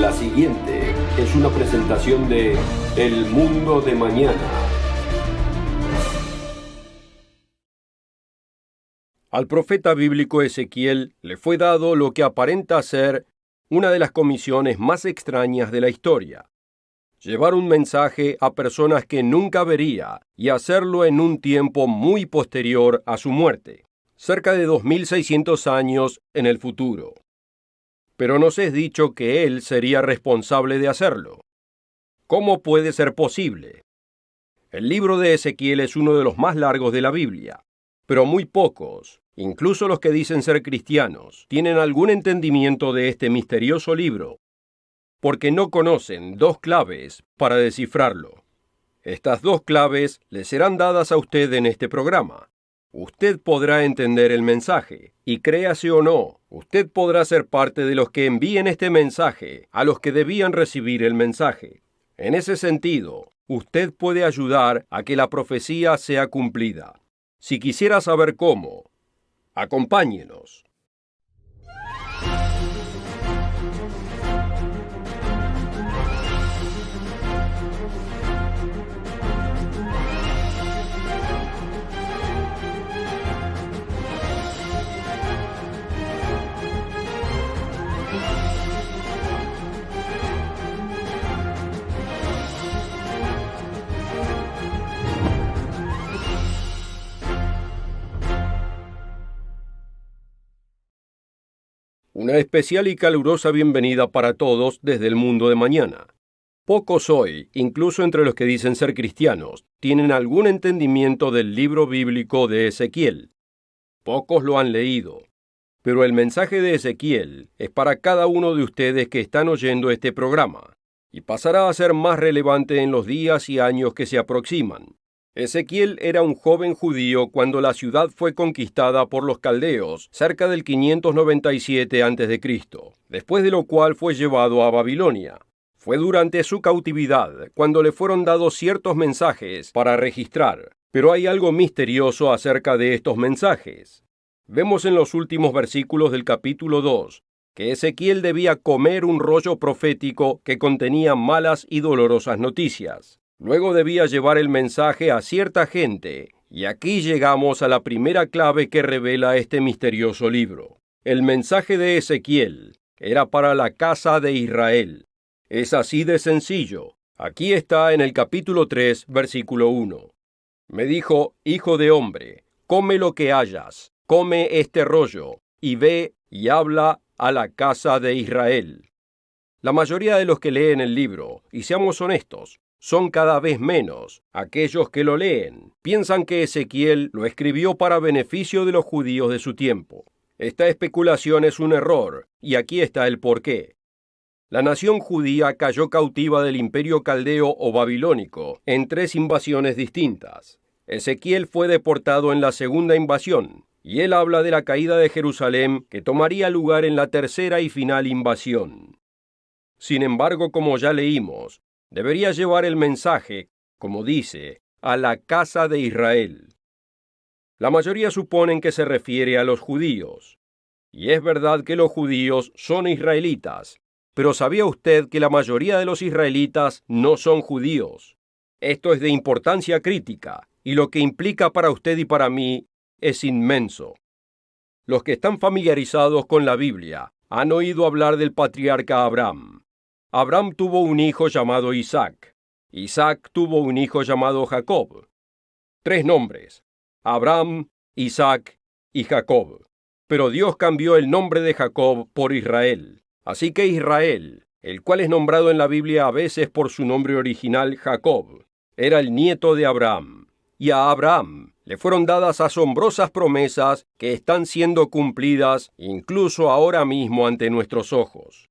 La siguiente es una presentación de El Mundo de Mañana. Al profeta bíblico Ezequiel le fue dado lo que aparenta ser una de las comisiones más extrañas de la historia: llevar un mensaje a personas que nunca vería y hacerlo en un tiempo muy posterior a su muerte, cerca de 2600 años en el futuro. Pero nos es dicho que él sería responsable de hacerlo. ¿Cómo puede ser posible? El libro de Ezequiel es uno de los más largos de la Biblia, pero muy pocos, incluso los que dicen ser cristianos, tienen algún entendimiento de este misterioso libro, porque no conocen dos claves para descifrarlo. Estas dos claves le serán dadas a usted en este programa. Usted podrá entender el mensaje, y créase o no, usted podrá ser parte de los que envíen este mensaje a los que debían recibir el mensaje. En ese sentido, usted puede ayudar a que la profecía sea cumplida. Si quisiera saber cómo, acompáñenos. Una especial y calurosa bienvenida para todos desde el mundo de mañana. Pocos hoy, incluso entre los que dicen ser cristianos, tienen algún entendimiento del libro bíblico de Ezequiel. Pocos lo han leído. Pero el mensaje de Ezequiel es para cada uno de ustedes que están oyendo este programa, y pasará a ser más relevante en los días y años que se aproximan. Ezequiel era un joven judío cuando la ciudad fue conquistada por los caldeos cerca del 597 a.C., después de lo cual fue llevado a Babilonia. Fue durante su cautividad cuando le fueron dados ciertos mensajes para registrar, pero hay algo misterioso acerca de estos mensajes. Vemos en los últimos versículos del capítulo 2 que Ezequiel debía comer un rollo profético que contenía malas y dolorosas noticias. Luego debía llevar el mensaje a cierta gente, y aquí llegamos a la primera clave que revela este misterioso libro. El mensaje de Ezequiel era para la casa de Israel. Es así de sencillo. Aquí está en el capítulo 3, versículo 1. Me dijo: hijo de hombre, come lo que hayas, come este rollo, y ve y habla a la casa de Israel. La mayoría de los que leen el libro, y seamos honestos, son cada vez menos. Aquellos que lo leen piensan que Ezequiel lo escribió para beneficio de los judíos de su tiempo. Esta especulación es un error, y aquí está el porqué. La nación judía cayó cautiva del imperio caldeo o babilónico en 3 invasiones distintas. Ezequiel fue deportado en la segunda invasión, y él habla de la caída de Jerusalén que tomaría lugar en la tercera y final invasión. Sin embargo, como ya leímos, debería llevar el mensaje, como dice, a la casa de Israel. La mayoría suponen que se refiere a los judíos. Y es verdad que los judíos son israelitas, pero ¿sabía usted que la mayoría de los israelitas no son judíos? Esto es de importancia crítica, y lo que implica para usted y para mí es inmenso. Los que están familiarizados con la Biblia han oído hablar del patriarca Abraham. Abraham tuvo un hijo llamado Isaac. Isaac tuvo un hijo llamado Jacob. 3 nombres: Abraham, Isaac y Jacob. Pero Dios cambió el nombre de Jacob por Israel. Así que Israel, el cual es nombrado en la Biblia a veces por su nombre original Jacob, era el nieto de Abraham. Y a Abraham le fueron dadas asombrosas promesas que están siendo cumplidas incluso ahora mismo ante nuestros ojos.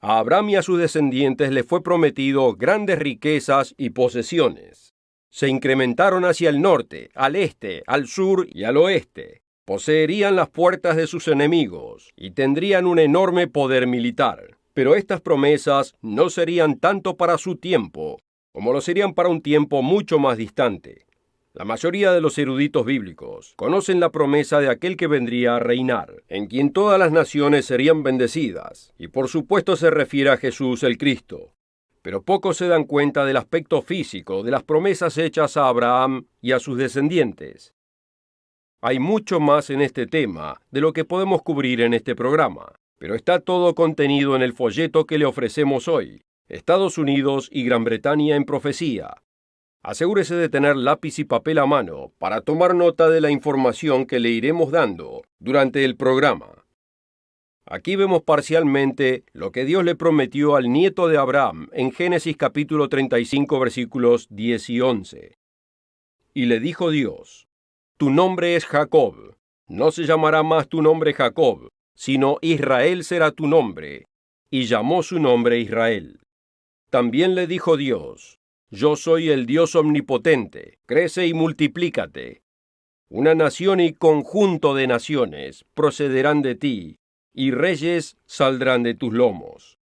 A Abraham y a sus descendientes le fue prometido grandes riquezas y posesiones. Se incrementaron hacia el norte, al este, al sur y al oeste. Poseerían las puertas de sus enemigos y tendrían un enorme poder militar. Pero estas promesas no serían tanto para su tiempo, como lo serían para un tiempo mucho más distante. La mayoría de los eruditos bíblicos conocen la promesa de aquel que vendría a reinar, en quien todas las naciones serían bendecidas, y por supuesto se refiere a Jesús el Cristo. Pero pocos se dan cuenta del aspecto físico de las promesas hechas a Abraham y a sus descendientes. Hay mucho más en este tema de lo que podemos cubrir en este programa, pero está todo contenido en el folleto que le ofrecemos hoy, Estados Unidos y Gran Bretaña en profecía. Asegúrese de tener lápiz y papel a mano para tomar nota de la información que le iremos dando durante el programa. Aquí vemos parcialmente lo que Dios le prometió al nieto de Abraham en Génesis capítulo 35 versículos 10 y 11. Y le dijo Dios: Tu nombre es Jacob, no se llamará más tu nombre Jacob, sino Israel será tu nombre. Y llamó su nombre Israel. También le dijo Dios: Yo soy el Dios omnipotente, crece y multiplícate. Una nación y conjunto de naciones procederán de ti, y reyes saldrán de tus lomos.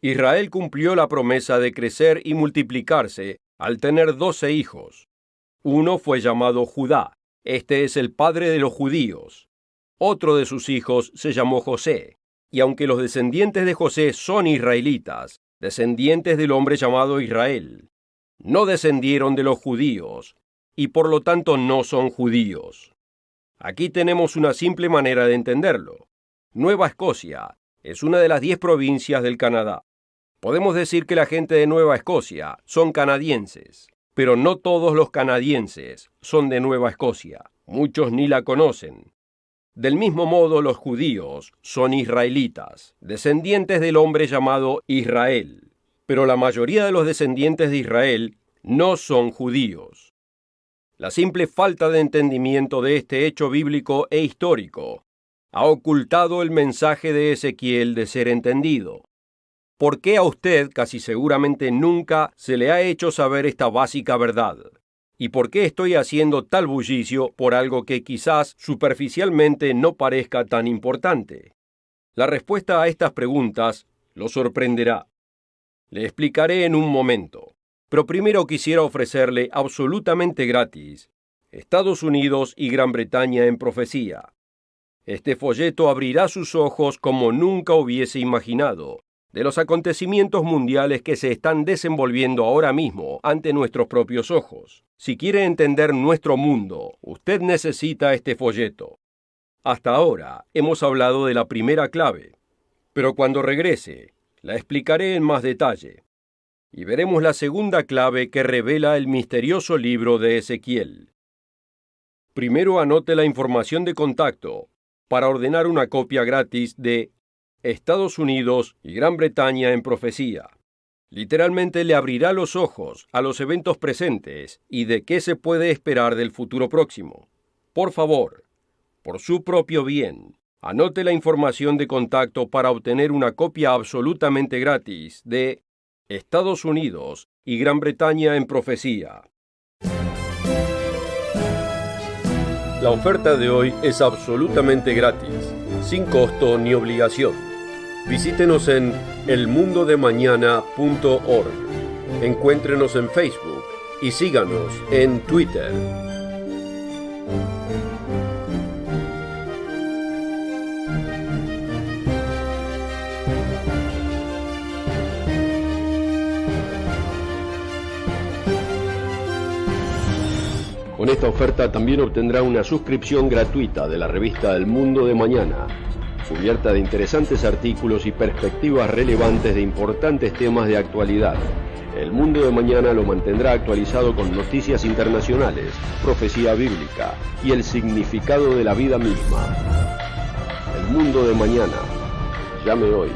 Israel cumplió la promesa de crecer y multiplicarse al tener 12 hijos. Uno fue llamado Judá, este es el padre de los judíos. Otro de sus hijos se llamó José, y aunque los descendientes de José son israelitas, descendientes del hombre llamado Israel, no descendieron de los judíos, y por lo tanto no son judíos. Aquí tenemos una simple manera de entenderlo. Nueva Escocia es una de las 10 provincias del Canadá. Podemos decir que la gente de Nueva Escocia son canadienses, pero no todos los canadienses son de Nueva Escocia. Muchos ni la conocen. Del mismo modo, los judíos son israelitas, descendientes del hombre llamado Israel. Pero la mayoría de los descendientes de Israel no son judíos. La simple falta de entendimiento de este hecho bíblico e histórico ha ocultado el mensaje de Ezequiel de ser entendido. ¿Por qué a usted casi seguramente nunca se le ha hecho saber esta básica verdad? ¿Y por qué estoy haciendo tal bullicio por algo que quizás superficialmente no parezca tan importante? La respuesta a estas preguntas lo sorprenderá. Le explicaré en un momento, pero primero quisiera ofrecerle absolutamente gratis Estados Unidos y Gran Bretaña en profecía. Este folleto abrirá sus ojos como nunca hubiese imaginado de los acontecimientos mundiales que se están desenvolviendo ahora mismo ante nuestros propios ojos. Si quiere entender nuestro mundo, usted necesita este folleto. Hasta ahora hemos hablado de la primera clave, pero cuando regrese, la explicaré en más detalle. Y veremos la segunda clave que revela el misterioso libro de Ezequiel. Primero anote la información de contacto para ordenar una copia gratis de Estados Unidos y Gran Bretaña en profecía. Literalmente le abrirá los ojos a los eventos presentes y de qué se puede esperar del futuro próximo. Por favor, por su propio bien, anote la información de contacto para obtener una copia absolutamente gratis de Estados Unidos y Gran Bretaña en profecía. La oferta de hoy es absolutamente gratis, sin costo ni obligación. Visítenos en elmundodemañana.org. Encuéntrenos en Facebook y síganos en Twitter. Con esta oferta también obtendrá una suscripción gratuita de la revista El Mundo de Mañana, cubierta de interesantes artículos y perspectivas relevantes de importantes temas de actualidad. El Mundo de Mañana lo mantendrá actualizado con noticias internacionales, profecía bíblica y el significado de la vida misma. El Mundo de Mañana. Llame hoy.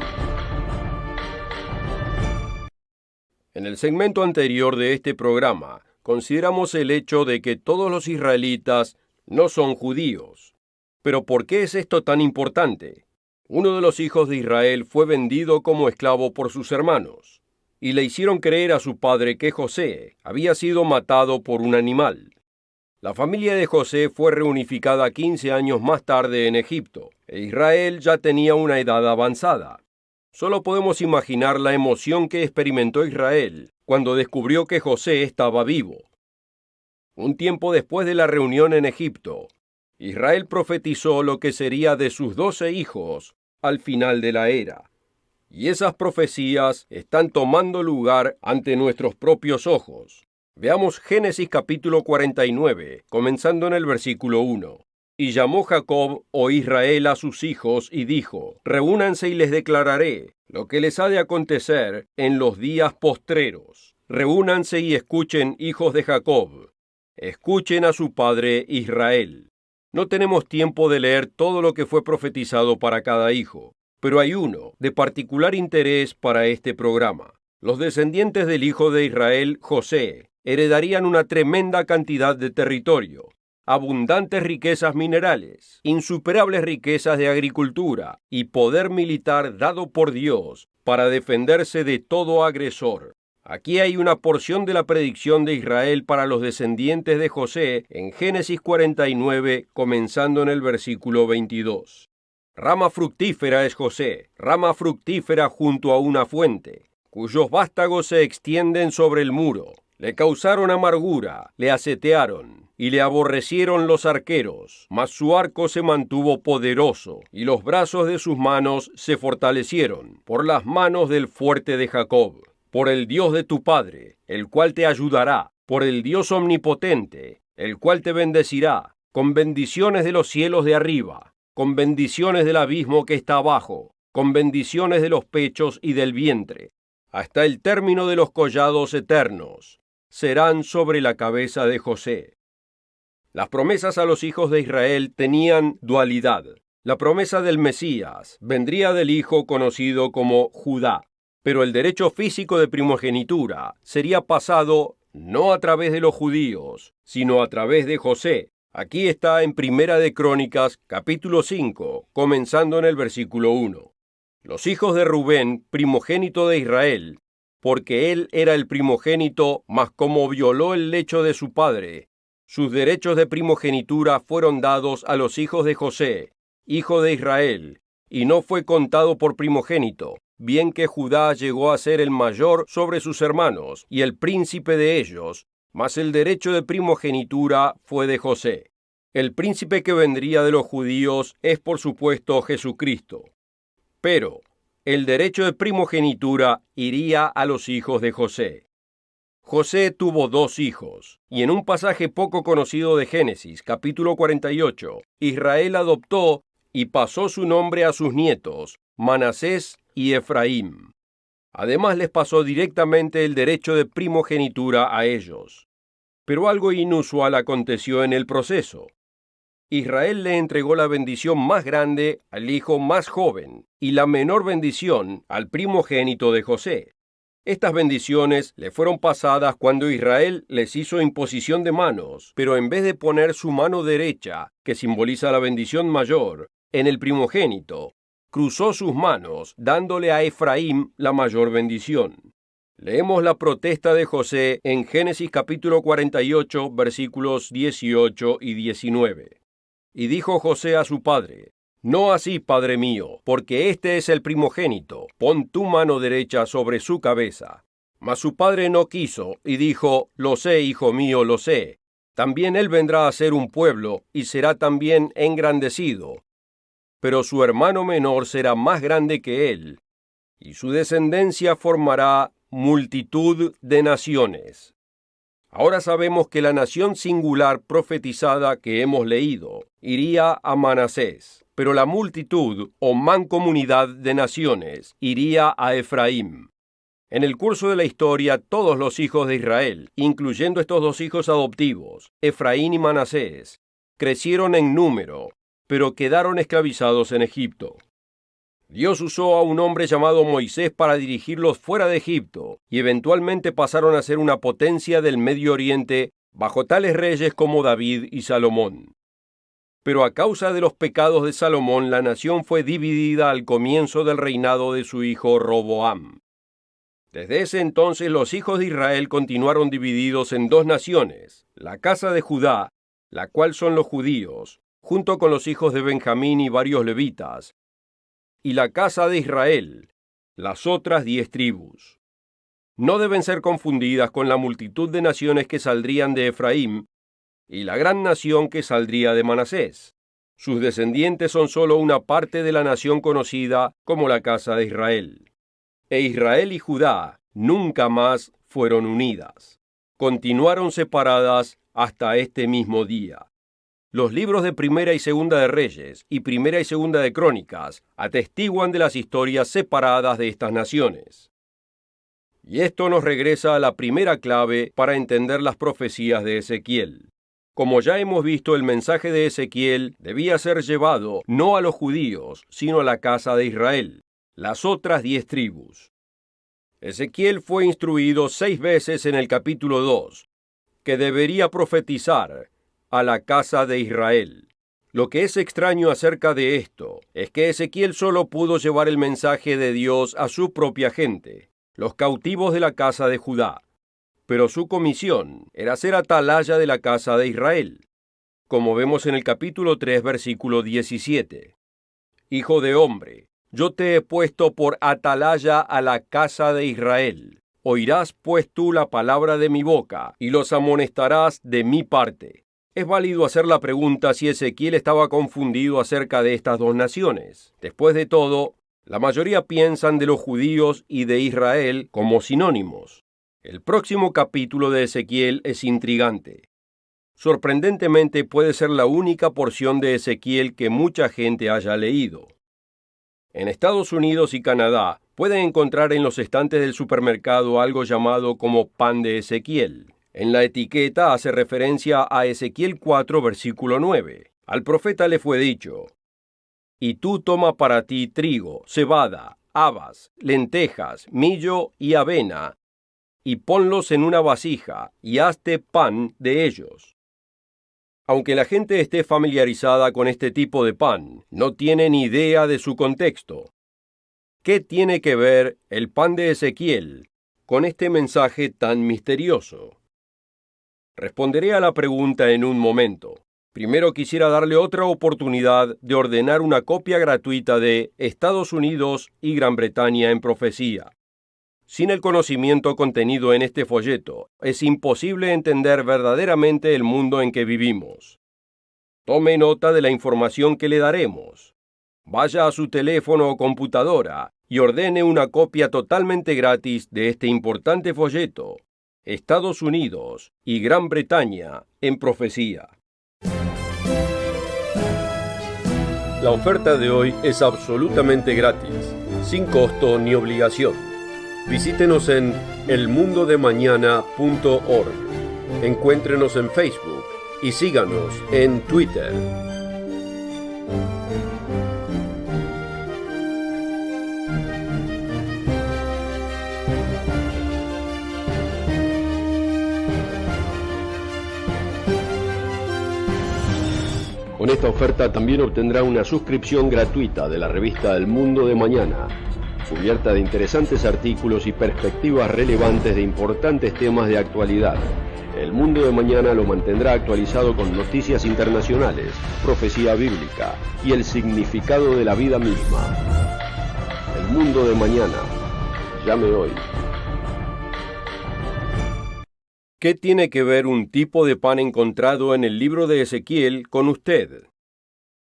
En el segmento anterior de este programa, consideramos el hecho de que todos los israelitas no son judíos. Pero ¿por qué es esto tan importante? Uno de los hijos de Israel fue vendido como esclavo por sus hermanos, y le hicieron creer a su padre que José había sido matado por un animal. La familia de José fue reunificada 15 años más tarde en Egipto, e Israel ya tenía una edad avanzada. Solo podemos imaginar la emoción que experimentó Israel cuando descubrió que José estaba vivo. Un tiempo después de la reunión en Egipto, Israel profetizó lo que sería de sus 12 hijos al final de la era. Y esas profecías están tomando lugar ante nuestros propios ojos. Veamos Génesis capítulo 49, comenzando en el versículo 1. Y llamó Jacob o Israel a sus hijos y dijo: reúnanse y les declararé lo que les ha de acontecer en los días postreros. Reúnanse y escuchen, hijos de Jacob. Escuchen a su padre Israel. No tenemos tiempo de leer todo lo que fue profetizado para cada hijo, pero hay uno de particular interés para este programa. Los descendientes del hijo de Israel, José, heredarían una tremenda cantidad de territorio, abundantes riquezas minerales, insuperables riquezas de agricultura y poder militar dado por Dios para defenderse de todo agresor. Aquí hay una porción de la predicción de Israel para los descendientes de José en Génesis 49, comenzando en el versículo 22. Rama fructífera es José, rama fructífera junto a una fuente, cuyos vástagos se extienden sobre el muro. Le causaron amargura, le asetearon, y le aborrecieron los arqueros, mas su arco se mantuvo poderoso, y los brazos de sus manos se fortalecieron, por las manos del fuerte de Jacob, por el Dios de tu padre, el cual te ayudará, por el Dios omnipotente, el cual te bendecirá, con bendiciones de los cielos de arriba, con bendiciones del abismo que está abajo, con bendiciones de los pechos y del vientre, hasta el término de los collados eternos. Serán sobre la cabeza de José. Las promesas a los hijos de Israel tenían dualidad. La promesa del Mesías vendría del hijo conocido como Judá, pero el derecho físico de primogenitura sería pasado no a través de los judíos, sino a través de José. Aquí está en Primera de Crónicas, capítulo 5, comenzando en el versículo 1. Los hijos de Rubén, primogénito de Israel, porque él era el primogénito, mas como violó el lecho de su padre, sus derechos de primogenitura fueron dados a los hijos de José, hijo de Israel, y no fue contado por primogénito, bien que Judá llegó a ser el mayor sobre sus hermanos y el príncipe de ellos, mas el derecho de primogenitura fue de José. El príncipe que vendría de los judíos es por supuesto Jesucristo. Pero el derecho de primogenitura iría a los hijos de José. José tuvo 2 hijos, y en un pasaje poco conocido de Génesis, capítulo 48, Israel adoptó y pasó su nombre a sus nietos, Manasés y Efraín. Además les pasó directamente el derecho de primogenitura a ellos. Pero algo inusual aconteció en el proceso. Israel le entregó la bendición más grande al hijo más joven y la menor bendición al primogénito de José. Estas bendiciones le fueron pasadas cuando Israel les hizo imposición de manos, pero en vez de poner su mano derecha, que simboliza la bendición mayor, en el primogénito, cruzó sus manos, dándole a Efraín la mayor bendición. Leemos la protesta de José en Génesis capítulo 48, versículos 18 y 19. Y dijo José a su padre: no así, padre mío, porque este es el primogénito, pon tu mano derecha sobre su cabeza. Mas su padre no quiso, y dijo: lo sé, hijo mío, lo sé. También él vendrá a ser un pueblo, y será también engrandecido. Pero su hermano menor será más grande que él, y su descendencia formará multitud de naciones. Ahora sabemos que la nación singular profetizada que hemos leído iría a Manasés, pero la multitud o mancomunidad de naciones iría a Efraín. En el curso de la historia, todos los hijos de Israel, incluyendo estos 2 hijos adoptivos, Efraín y Manasés, crecieron en número, pero quedaron esclavizados en Egipto. Dios usó a un hombre llamado Moisés para dirigirlos fuera de Egipto, y eventualmente pasaron a ser una potencia del Medio Oriente bajo tales reyes como David y Salomón. Pero a causa de los pecados de Salomón, la nación fue dividida al comienzo del reinado de su hijo Roboam. Desde ese entonces los hijos de Israel continuaron divididos en 2 naciones, la casa de Judá, la cual son los judíos, junto con los hijos de Benjamín y varios levitas, y la casa de Israel, las otras 10 tribus. No deben ser confundidas con la multitud de naciones que saldrían de Efraín, y la gran nación que saldría de Manasés. Sus descendientes son solo una parte de la nación conocida como la casa de Israel. E Israel y Judá nunca más fueron unidas. Continuaron separadas hasta este mismo día. Los libros de Primera y Segunda de Reyes y Primera y Segunda de Crónicas atestiguan de las historias separadas de estas naciones. Y esto nos regresa a la primera clave para entender las profecías de Ezequiel. Como ya hemos visto, el mensaje de Ezequiel debía ser llevado no a los judíos, sino a la casa de Israel, las otras 10 tribus. Ezequiel fue instruido 6 veces en el capítulo 2, que debería profetizar a la casa de Israel. Lo que es extraño acerca de esto es que Ezequiel solo pudo llevar el mensaje de Dios a su propia gente, los cautivos de la casa de Judá. Pero su comisión era ser atalaya de la casa de Israel, como vemos en el capítulo 3, versículo 17. Hijo de hombre, yo te he puesto por atalaya a la casa de Israel. Oirás pues tú la palabra de mi boca, y los amonestarás de mi parte. Es válido hacer la pregunta si Ezequiel estaba confundido acerca de estas dos naciones. Después de todo, la mayoría piensan de los judíos y de Israel como sinónimos. El próximo capítulo de Ezequiel es intrigante. Sorprendentemente puede ser la única porción de Ezequiel que mucha gente haya leído. En Estados Unidos y Canadá pueden encontrar en los estantes del supermercado algo llamado como pan de Ezequiel. En la etiqueta hace referencia a Ezequiel 4, versículo 9. Al profeta le fue dicho: «Y tú toma para ti trigo, cebada, habas, lentejas, millo y avena, y ponlos en una vasija, y hazte pan de ellos». Aunque la gente esté familiarizada con este tipo de pan, no tiene ni idea de su contexto. ¿Qué tiene que ver el pan de Ezequiel con este mensaje tan misterioso? Responderé a la pregunta en un momento. Primero quisiera darle otra oportunidad de ordenar una copia gratuita de Estados Unidos y Gran Bretaña en Profecía. Sin el conocimiento contenido en este folleto, es imposible entender verdaderamente el mundo en que vivimos. Tome nota de la información que le daremos. Vaya a su teléfono o computadora y ordene una copia totalmente gratis de este importante folleto, Estados Unidos y Gran Bretaña en Profecía. La oferta de hoy es absolutamente gratis, sin costo ni obligación. Visítenos en elmundodemañana.org. Encuéntrenos en Facebook y síganos en Twitter. Con esta oferta también obtendrá una suscripción gratuita de la revista El Mundo de Mañana, cubierta de interesantes artículos y perspectivas relevantes de importantes temas de actualidad. El Mundo de Mañana lo mantendrá actualizado con noticias internacionales, profecía bíblica y el significado de la vida misma. El Mundo de Mañana. Llame hoy. ¿Qué tiene que ver un tipo de pan encontrado en el libro de Ezequiel con usted?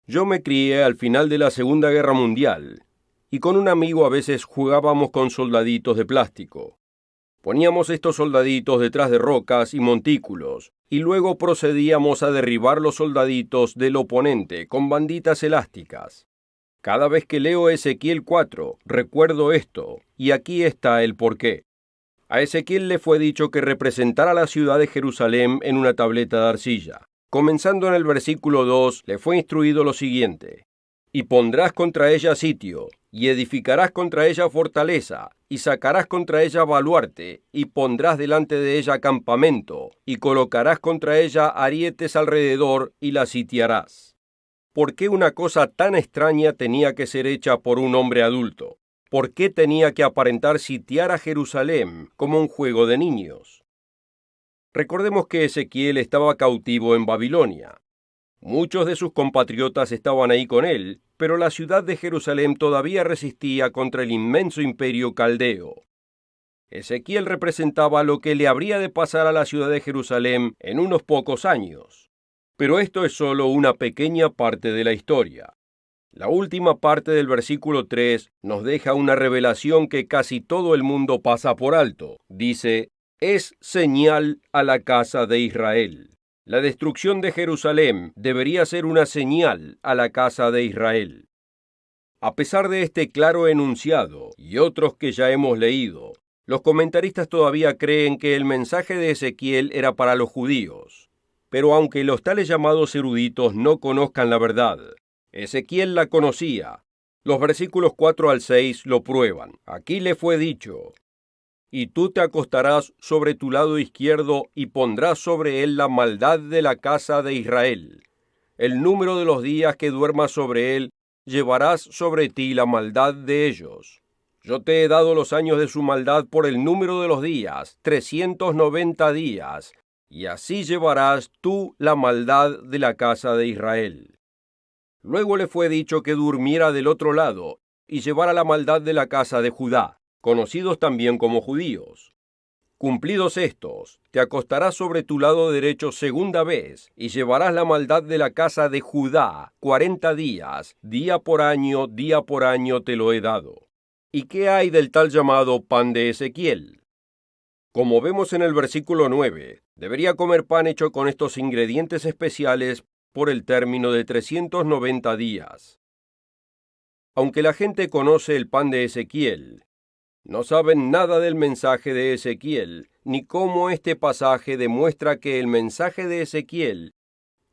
Yo me crié al final de la Segunda Guerra Mundial, y con un amigo a veces jugábamos con soldaditos de plástico. Poníamos estos soldaditos detrás de rocas y montículos, y luego procedíamos a derribar los soldaditos del oponente con banditas elásticas. Cada vez que leo Ezequiel 4, recuerdo esto, y aquí está el porqué. A Ezequiel le fue dicho que representara la ciudad de Jerusalén en una tableta de arcilla. Comenzando en el versículo 2, le fue instruido lo siguiente: «Y pondrás contra ella sitio, y edificarás contra ella fortaleza, y sacarás contra ella baluarte, y pondrás delante de ella campamento, y colocarás contra ella arietes alrededor, y la sitiarás». ¿Por qué una cosa tan extraña tenía que ser hecha por un hombre adulto? ¿Por qué tenía que aparentar sitiar a Jerusalén como un juego de niños? Recordemos que Ezequiel estaba cautivo en Babilonia. Muchos de sus compatriotas estaban ahí con él, pero la ciudad de Jerusalén todavía resistía contra el inmenso imperio caldeo. Ezequiel representaba lo que le habría de pasar a la ciudad de Jerusalén en unos pocos años. Pero esto es solo una pequeña parte de la historia. La última parte del versículo 3 nos deja una revelación que casi todo el mundo pasa por alto. Dice, es señal a la casa de Israel. La destrucción de Jerusalén debería ser una señal a la casa de Israel. A pesar de este claro enunciado y otros que ya hemos leído, los comentaristas todavía creen que el mensaje de Ezequiel era para los judíos. Pero aunque los tales llamados eruditos no conozcan la verdad, Ezequiel la conocía. Los versículos 4 al 6 lo prueban. Aquí le fue dicho, y tú te acostarás sobre tu lado izquierdo y pondrás sobre él la maldad de la casa de Israel. El número de los días que duermas sobre él, llevarás sobre ti la maldad de ellos. Yo te he dado los años de su maldad por el número de los días, 390 días, y así llevarás tú la maldad de la casa de Israel. Luego le fue dicho que durmiera del otro lado y llevara la maldad de la casa de Judá, conocidos también como judíos. Cumplidos estos, te acostarás sobre tu lado derecho segunda vez y llevarás la maldad de la casa de Judá 40 días, día por año te lo he dado. ¿Y qué hay del tal llamado pan de Ezequiel? Como vemos en el versículo 9, debería comer pan hecho con estos ingredientes especiales por el término de 390 días. Aunque la gente conoce el pan de Ezequiel, no saben nada del mensaje de Ezequiel, ni cómo este pasaje demuestra que el mensaje de Ezequiel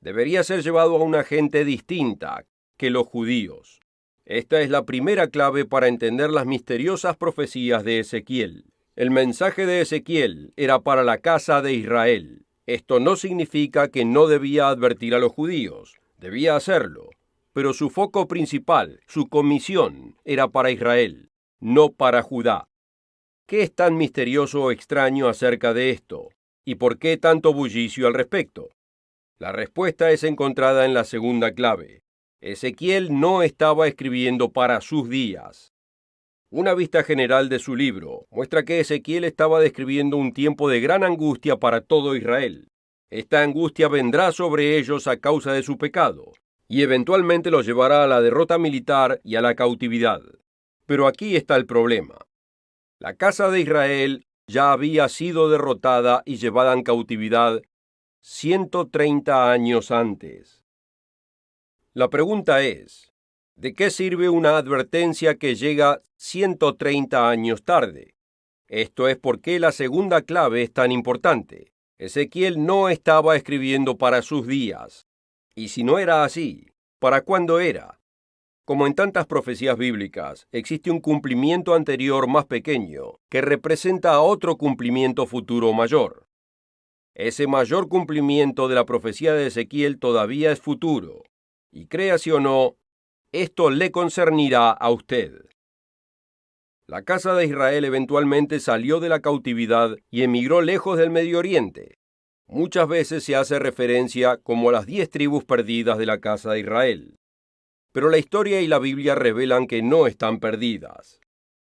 debería ser llevado a una gente distinta que los judíos. Esta es la primera clave para entender las misteriosas profecías de Ezequiel. El mensaje de Ezequiel era para la casa de Israel. Esto no significa que no debía advertir a los judíos, debía hacerlo, pero su foco principal, su comisión, era para Israel, no para Judá. ¿Qué es tan misterioso o extraño acerca de esto? ¿Y por qué tanto bullicio al respecto? La respuesta es encontrada en la segunda clave. Ezequiel no estaba escribiendo para sus días. Una vista general de su libro muestra que Ezequiel estaba describiendo un tiempo de gran angustia para todo Israel. Esta angustia vendrá sobre ellos a causa de su pecado, y eventualmente los llevará a la derrota militar y a la cautividad. Pero aquí está el problema. La casa de Israel ya había sido derrotada y llevada en cautividad 130 años antes. La pregunta es, ¿de qué sirve una advertencia que llega 130 años tarde? Esto es por qué la segunda clave es tan importante. Ezequiel no estaba escribiendo para sus días. Y si no era así, ¿para cuándo era? Como en tantas profecías bíblicas, existe un cumplimiento anterior más pequeño que representa a otro cumplimiento futuro mayor. Ese mayor cumplimiento de la profecía de Ezequiel todavía es futuro. Y créase o no, esto le concernirá a usted. La casa de Israel eventualmente salió de la cautividad y emigró lejos del Medio Oriente. Muchas veces se hace referencia como a las 10 tribus perdidas de la casa de Israel. Pero la historia y la Biblia revelan que no están perdidas.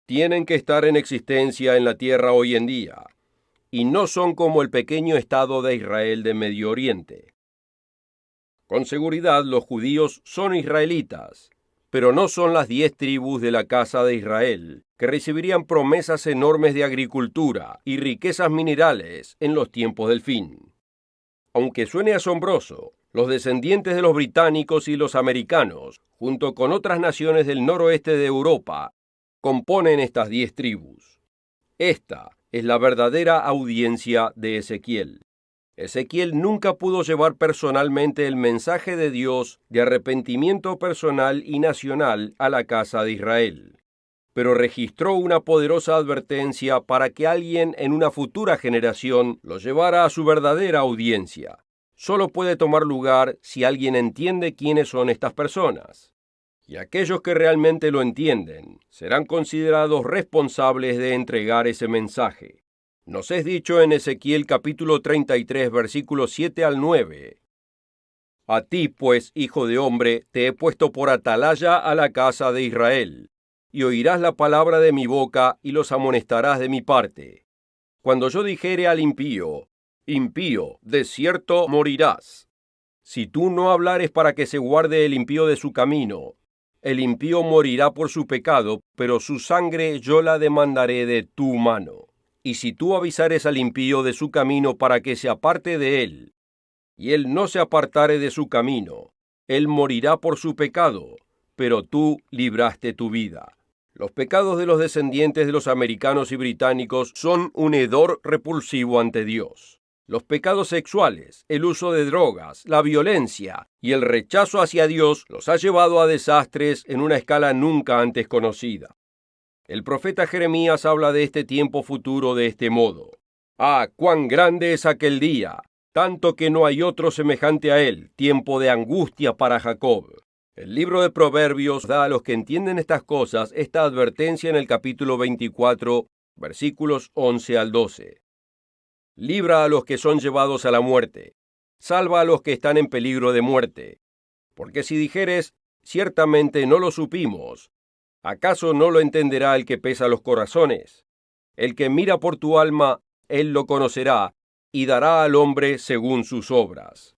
Tienen que estar en existencia en la tierra hoy en día, y no son como el pequeño estado de Israel de Medio Oriente. Con seguridad los judíos son israelitas, pero no son las 10 tribus de la casa de Israel, que recibirían promesas enormes de agricultura y riquezas minerales en los tiempos del fin. Aunque suene asombroso, los descendientes de los británicos y los americanos, junto con otras naciones del noroeste de Europa, componen estas 10 tribus. Esta es la verdadera audiencia de Ezequiel. Ezequiel nunca pudo llevar personalmente el mensaje de Dios de arrepentimiento personal y nacional a la casa de Israel, pero registró una poderosa advertencia para que alguien en una futura generación lo llevara a su verdadera audiencia. Solo puede tomar lugar si alguien entiende quiénes son estas personas. Y aquellos que realmente lo entienden serán considerados responsables de entregar ese mensaje. Nos es dicho en Ezequiel capítulo 33, versículos 7 al 9. A ti, pues, hijo de hombre, te he puesto por atalaya a la casa de Israel, y oirás la palabra de mi boca y los amonestarás de mi parte. Cuando yo dijere al impío, impío, de cierto morirás, Si tú no hablares para que se guarde el impío de su camino, el impío morirá por su pecado, pero su sangre yo la demandaré de tu mano. Y si tú avisares al impío de su camino para que se aparte de él, y él no se apartare de su camino, él morirá por su pecado, pero tú libraste tu vida. Los pecados de los descendientes de los americanos y británicos son un hedor repulsivo ante Dios. Los pecados sexuales, el uso de drogas, la violencia y el rechazo hacia Dios los ha llevado a desastres en una escala nunca antes conocida. El profeta Jeremías habla de este tiempo futuro de este modo. ¡Ah, cuán grande es aquel día! Tanto que no hay otro semejante a él, tiempo de angustia para Jacob. El libro de Proverbios da a los que entienden estas cosas esta advertencia en el capítulo 24, versículos 11 al 12. Libra a los que son llevados a la muerte, salva a los que están en peligro de muerte. Porque si dijeres, ciertamente no lo supimos, ¿acaso no lo entenderá el que pesa los corazones? El que mira por tu alma, él lo conocerá, y dará al hombre según sus obras.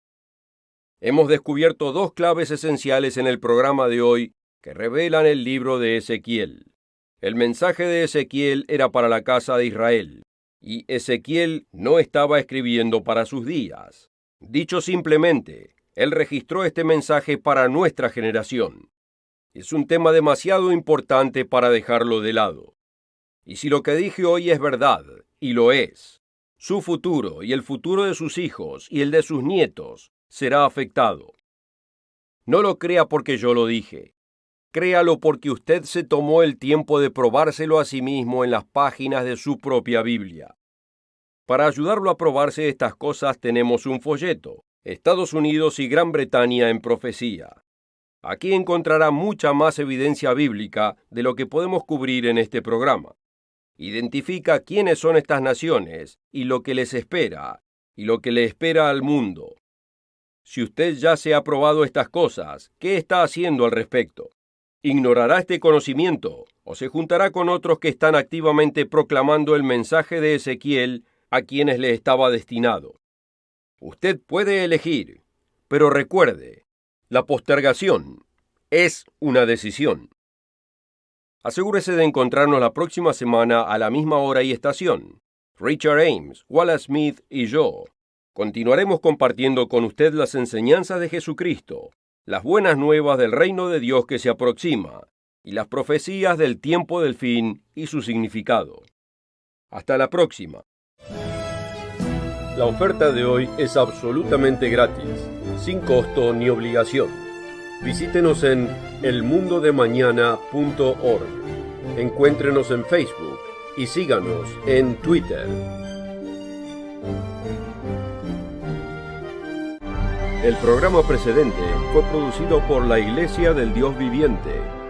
Hemos descubierto dos claves esenciales en el programa de hoy que revelan el libro de Ezequiel. El mensaje de Ezequiel era para la casa de Israel, y Ezequiel no estaba escribiendo para sus días. Dicho simplemente, él registró este mensaje para nuestra generación. Es un tema demasiado importante para dejarlo de lado. Y si lo que dije hoy es verdad, y lo es, su futuro y el futuro de sus hijos y el de sus nietos será afectado. No lo crea porque yo lo dije. Créalo porque usted se tomó el tiempo de probárselo a sí mismo en las páginas de su propia Biblia. Para ayudarlo a probarse estas cosas tenemos un folleto, Estados Unidos y Gran Bretaña en profecía. Aquí encontrará mucha más evidencia bíblica de lo que podemos cubrir en este programa. Identifica quiénes son estas naciones y lo que les espera, y lo que le espera al mundo. Si usted ya se ha probado estas cosas, ¿qué está haciendo al respecto? ¿Ignorará este conocimiento o se juntará con otros que están activamente proclamando el mensaje de Ezequiel a quienes le estaba destinado? Usted puede elegir, pero recuerde, la postergación es una decisión. Asegúrese de encontrarnos la próxima semana a la misma hora y estación. Richard Ames, Wallace Smith y yo continuaremos compartiendo con usted las enseñanzas de Jesucristo, las buenas nuevas del reino de Dios que se aproxima y las profecías del tiempo del fin y su significado. Hasta la próxima. La oferta de hoy es absolutamente gratis, sin costo ni obligación. Visítenos en elmundodemañana.org. Encuéntrenos en Facebook y síganos en Twitter. El programa precedente fue producido por la Iglesia del Dios Viviente